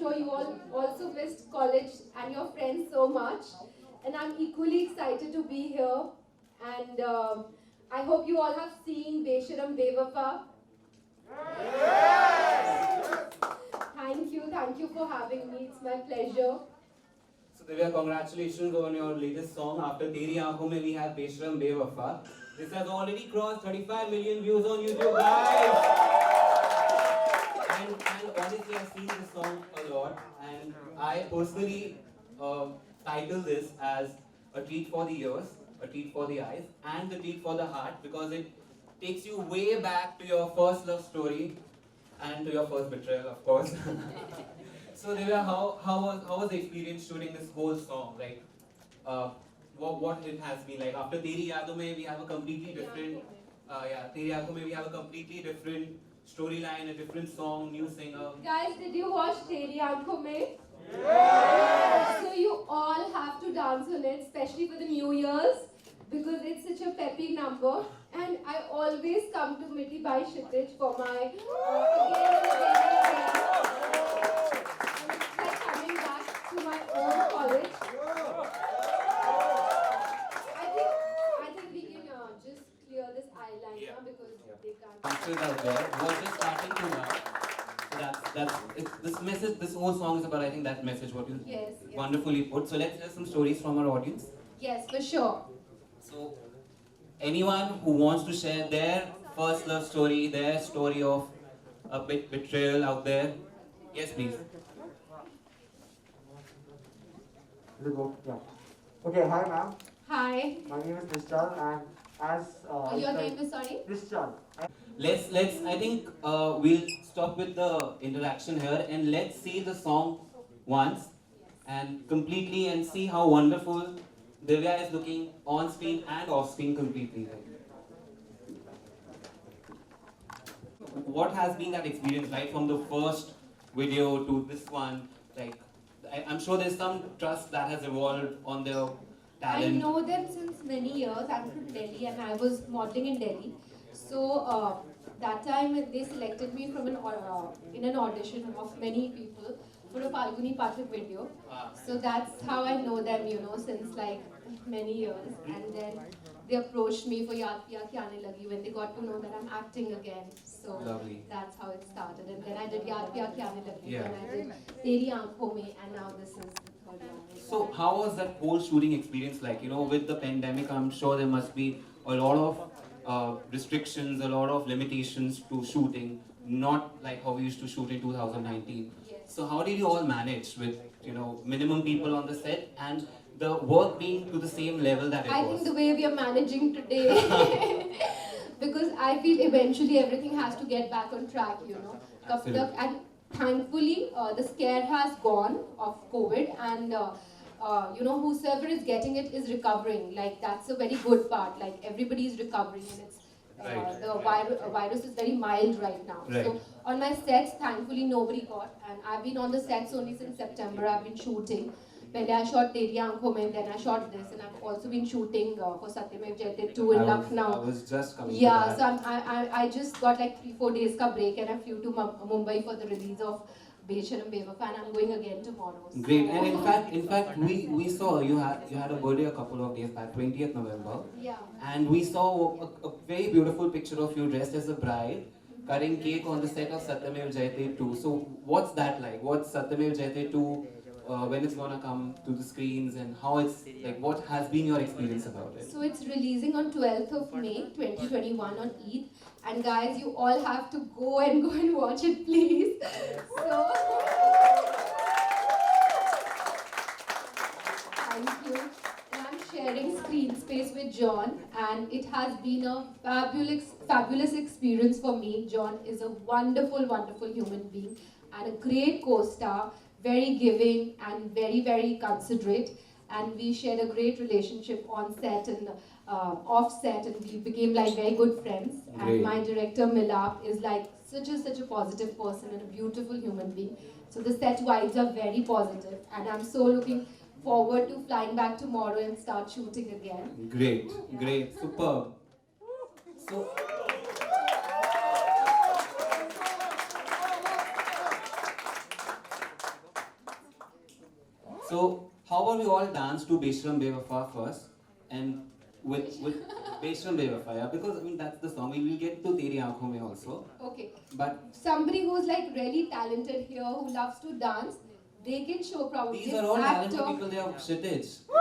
sure you all also missed college and your friends so much. And I'm equally excited to be here. And I hope you all have seen Besharam Bewafa. Thank you for having me. It's my pleasure. So Divya, congratulations on your latest song. After Teri Aankhon Mein, we have Besharam Bewafa. This has already crossed 35 million views on YouTube, guys. And honestly, I've seen this song a lot, and I personally title this as a treat for the ears, a treat for the eyes, and a treat for the heart because it takes you way back to your first love story and to your first betrayal, of course. So Divya, how was the experience shooting this whole song? Like, what it has been like after Teri Yaadon Mein, we have a completely different. Yeah, Teri Aankhon Mein, we have a completely different storyline, a different song, new singer. Guys, did you watch Teri Aankhon Mein? So you all have to dance on it, especially for the New Year's, because it's such a peppy number. And I always come to Miti Bai Kshitij for my again and again. And it's like coming back to my own college. I think we can just clear this eyeliner because they can't. Youngsters out there who are just starting to now. So this message, this whole song is about, I think, that message, what you Yes. wonderfully put. So let's hear some stories from our audience. Yes, for sure. So, anyone who wants to share their first love story, their story of a bit betrayal out there, yes, please. Will you go? Yeah. Okay, hi ma'am. Hi. My name is Nishchal and as Your name is sorry? Nishchal. Let's. I think we'll stop with the interaction here and let's see the song once and completely and see how wonderful Divya is looking on screen and off screen completely. What has been that experience like from the first video to this one? Like, I'm sure there's some trust that has evolved on their I talent. know them since many years. I'm from Delhi and I was modeling in Delhi. So that time they selected me from in an audition of many people for a Falguni Pathak video. So that's how I know them, since like many years. And then they approached me for Yaad Piya Kya Aane Lagi when they got to know that I'm acting again. So Lovely. that's how it started. And then I did Yaad Piya Kya Aane Lagi. Yeah. Then I did Teri Aankhon Mein, and now this is the third one. So how was that whole shooting experience like? With the pandemic, I'm sure there must be a lot of restrictions, a lot of limitations to shooting, not like how we used to shoot in 2019. Yes. So how did you all manage with, minimum people on the set and the work being to the same level that it I was? think the way we are managing today, because I feel eventually everything has to get back on track, Kab tak- And thankfully, the scare has gone of COVID, and whosoever is getting it is recovering. Like that's a very good part. Like everybody is recovering, and it's Right. the virus is very mild right now. Right. So on my sets, thankfully nobody got, and I've been on the sets only since September. I've been shooting. Pehle I shot Teri Aankhon Mein, then I shot this, and I've also been shooting for Satyamev Jayate 2 in Lucknow. I was just coming Yeah, to so that. I just got like 3-4 days ka break and I flew to Mumbai for the release of Besharam Bewafa, and I'm going again tomorrow. So. Great, and in fact, we saw you had a birthday a couple of days back, 20th November. Yeah. And we saw a very beautiful picture of you dressed as a bride, cutting cake on the set of Satyamev Jayate 2. So what's that like? What's Satyamev Jayate 2, when it's gonna come to the screens, and how it's like, what has been your experience about it? So it's releasing on 12th of May 2021 on Eid, and guys, you all have to go and watch it, please. So thank you. And I'm sharing screen space with John, and it has been a fabulous experience for me. John is a wonderful human being and a great co-star, very giving and very considerate. And we shared a great relationship on set and off set, and we became like very good friends. Great. And my director Milap is like such a positive person and a beautiful human being. So the set vibes are very positive, and I'm so looking forward to flying back tomorrow and start shooting again. Great, great, superb. So. So how about we all dance to Beshram Bewafa first, and with Beshram Bewafa, yeah? Because I mean that's the song. We will get to Teri Aankhon Mein also. Okay. But Somebody who's like really talented here, who loves to dance, they can show probably. these are all actor. talented people. They are Kshitij. So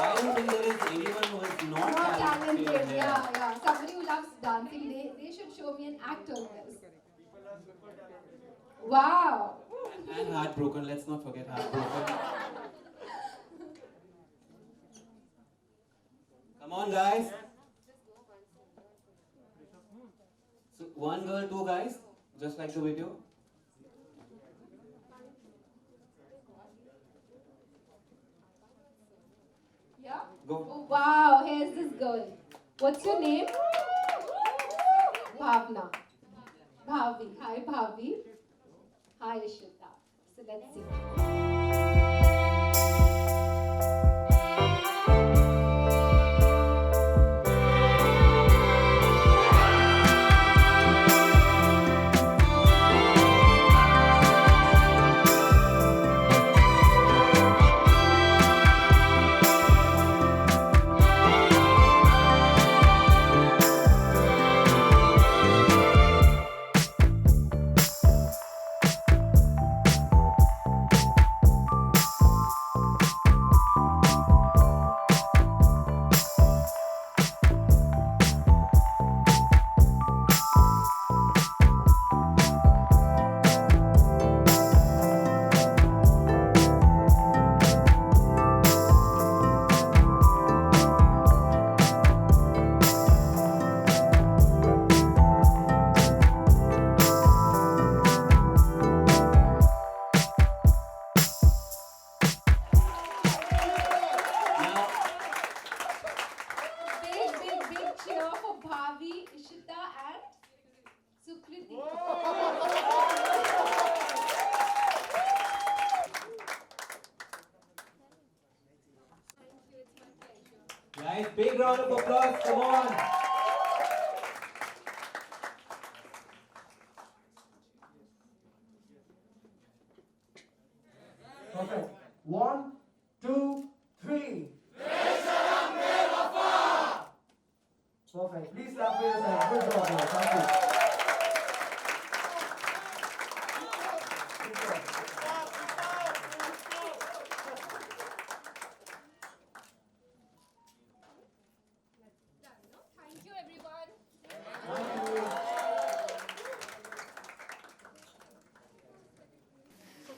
I don't think there is anyone who is not Not talented. talented, here. yeah. Somebody who loves dancing, they should show me an actor in this. Wow. And Heartbroken. Let's not forget Heartbroken. Come on, guys. So one girl, two guys, just like the video. Yeah? Go. Oh, wow, here's this girl. What's your name? Bhavna. Bhavi. Hi, Bhavi. Hi, Ishita. So let's see. Now, Big cheer for Bhavi, Ishita, and Sukriti. guys, big round of applause. Come on. Perfect. 1, 2, 3. Perfect. Please clap for yourself. Good job, girl. Thank you. Good job. Thank you, everyone. Thank you.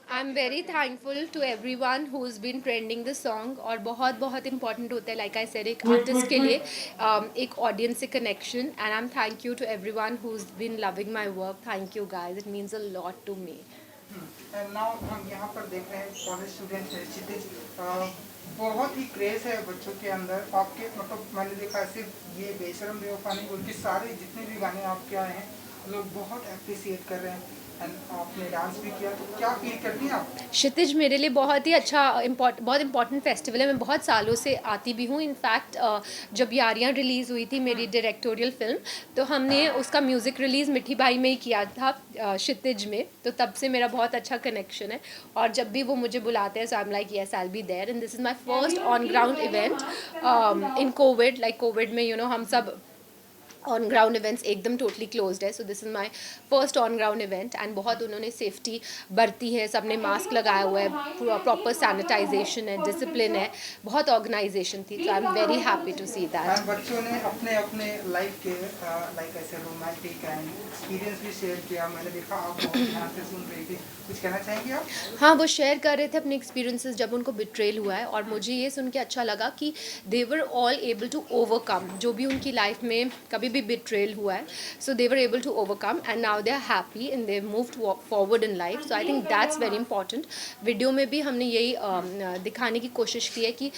I'm very thankful to everyone who's been trending the song और बहुत बहुत important होता है like I said एक artist के लिए एक audience से connection and I'm thank you to everyone who's been loving my work. Thank you guys. It means a lot to me. And now हम यहाँ पर देख रहे हैं कॉलेज स्टूडेंट है क्षितिज बहुत ही क्रेज है बच्चों के अंदर आपके मतलब मैंने देखा सिर्फ ये बेशरम बेवफा नहीं उनके सारे जितने भी गाने आपके आए हैं लोग बहुत अप्रिसिएट कर रहे हैं एंड आपने डांस भी किया तो क्या फील करती हैं आप क्षितिज मेरे लिए बहुत ही अच्छा बहुत इंपॉर्टेंट फेस्टिवल है मैं बहुत सालों से आती भी हूँ इनफैक्ट जब यारियाँ रिलीज़ हुई थी मेरी डायरेक्टोरियल फिल्म तो हमने उसका म्यूज़िक रिलीज़ मिठी बाई में ही किया था क्षितिज में तो तब से मेरा बहुत अच्छा कनेक्शन है और जब भी वो मुझे बुलाते हैं so I am like yes I will be there and this is my first on ground event in Covid like Covid में हम सब ऑन ग्राउंड इवेंट्स एकदम टोटली क्लोज्ड है so this is my first on ground event and बहुत उन्होंने safety बरती है सबने मास्क लगाया हुआ है प्रॉपर सैनिटाइजेशन है डिसिप्लिन है बहुत ऑर्गेनाइजेशन थी so I am very happy to see that and बच्चों ने अपने अपने लाइफ के लाइक ऐसे रोमांटिक एंड एक्सपीरियंस भी शेयर किया मैंने देखा आप बहुत ध्यान से सुन रही थी कुछ कहना चाहेंगे आप हाँ वो शेयर कर रहे थे अपने एक्सपीरियंसेस जब उनको बिट्रेल हुआ है और मुझे ये सुन के अच्छा लगा कि they were all able to overcome जो भी उनकी लाइफ में कभी भी बिट्रेल हुआ है so they were able to overcome and now they are happy and they moved forward in life so I think that's very important video में भी हमने यही दिखाने की कोशिश की है कि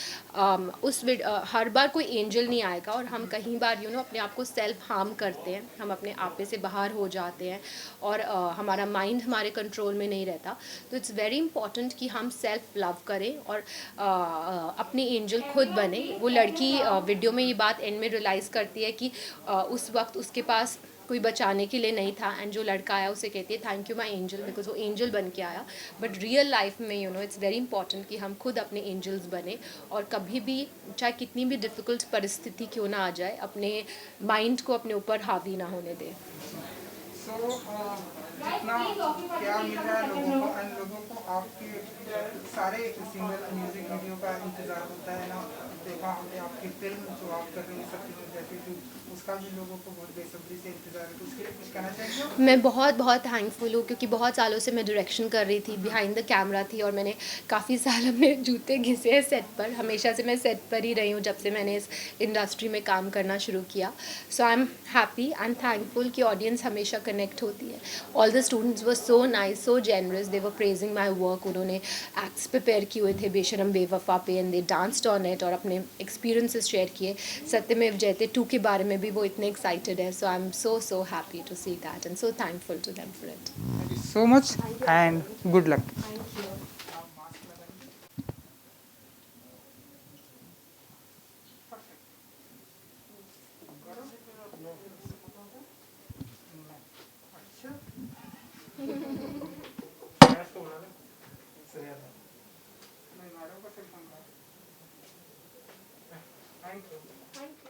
हर बार कोई एंजल नहीं आएगा और हम कहीं बार अपने आप को सेल्फ हार्म करते हैं हम अपने आपे से बाहर हो जाते हैं और हमारा माइंड हमारे कंट्रोल में नहीं रहता तो इट्स वेरी इंपॉर्टेंट कि हम सेल्फ लव करें और अपनी एंजल खुद बने वो लड़की वीडियो में ये बात एंड में रियलाइज़ करती है कि उस वक्त उसके पास कोई बचाने के लिए नहीं था, एंड जो लड़का आया उसे कहती है thank you my angel, because वो एंजल बन के आया. बट रियल लाइफ में इट्स वेरी इंपॉर्टेंट कि हम खुद अपने एंजल्स बने, और कभी भी चाहे कितनी भी डिफ़िकल्ट परिस्थिति क्यों ना आ जाए, अपने माइंड को अपने ऊपर हावी ना होने दें. सो जितना क्या मिल रहा है लोगों को, अन लोगों को आपके सारे सिंगल म्यूजिक वीडियो का इंतज़ार होता है ना. देखा हमने आपकी फिल्म जो आप कर रहे हैं सब चीज़ें जैसे कि उसका भी लोगों को बहुत बेसब्री से इंतज़ार है, तो उसके लिए कुछ कहना चाहिए. मैं बहुत बहुत थैंकफुल हूँ, क्योंकि बहुत सालों से मैं डायरेक्शन कर रही थी, बिहाइंड द कैमरा थी, और मैंने काफ़ी साल अपने जूते घिसे हैं सेट पर. हमेशा से मैं सेट पर ही रही हूँ जब से मैंने इस इंडस्ट्री में काम करना शुरू किया. So I am happy and thankful कि ऑडियंस हमेशा कनेक्ट होती है. All the students were so nice, so generous, they were praising my work. उन्होंने एक्ट्स प्रिपेयर किए हुए थे बेशरम बेवफा पे, and they danced on it, और अपने एक्सपीरियंसेस शेयर किए. सत्यमेव जयते 2 के बारे में भी वो इतने एक्साइटेड है. So I am so happy to see that, and so thankful to them for it. Thank you so much and good luck. Thank you. Thank you. Thank you.